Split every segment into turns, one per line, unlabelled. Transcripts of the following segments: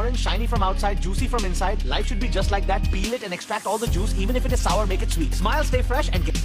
orange, shiny from outside, juicy from inside. Life should be just like that. Peel it and extract all the juice. Even if it is sour, make it sweet. Smile, stay fresh, and get...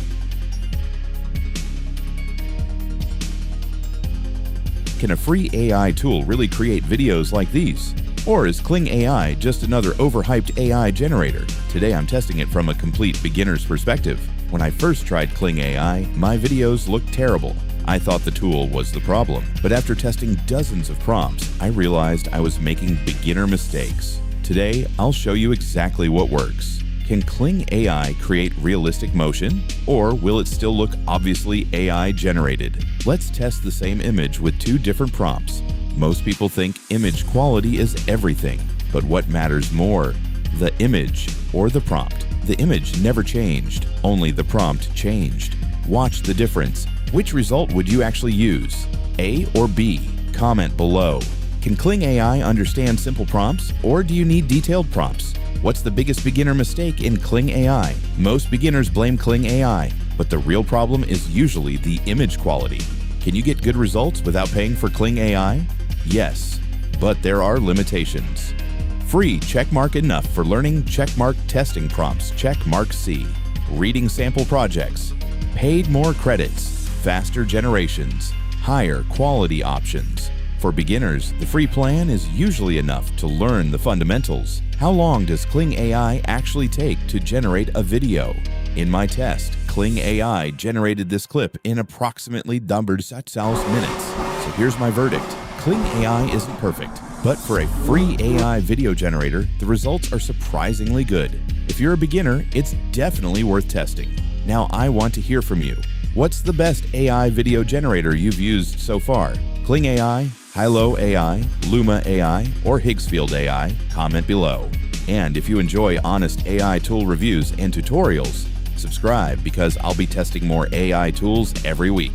Can a free AI tool really create videos like these? Or is Kling AI just another overhyped AI generator? Today I'm testing it from a complete beginner's perspective. When I first tried Kling AI, my videos looked terrible. I thought the tool was the problem, but after testing dozens of prompts, I realized I was making beginner mistakes. Today, I'll show you exactly what works. Can Kling AI create realistic motion, or will it still look obviously AI generated? Let's test the same image with two different prompts. Most people think image quality is everything, but what matters more, the image or the prompt? The image never changed, only the prompt changed. Watch the difference. Which result would you actually use? A or B? Comment below. Can Kling AI understand simple prompts, or do you need detailed prompts? What's the biggest beginner mistake in Kling AI? Most beginners blame Kling AI, but the real problem is usually the image quality. Can you get good results without paying for Kling AI? Yes, but there are limitations. Free checkmark enough for learning checkmark testing prompts, checkmark C. Reading sample projects. Paid more credits, faster generations, higher quality options. For beginners, the free plan is usually enough to learn the fundamentals. How long does Kling AI actually take to generate a video? In my test, Kling AI generated this clip in approximately 6 minutes. So here's my verdict. Kling AI isn't perfect, but for a free AI video generator, the results are surprisingly good. If you're a beginner, it's definitely worth testing. Now I want to hear from you. What's the best AI video generator you've used so far? Kling AI, Hilo AI, Luma AI, or Higgsfield AI? Comment below. And if you enjoy honest AI tool reviews and tutorials, subscribe because I'll be testing more AI tools every week.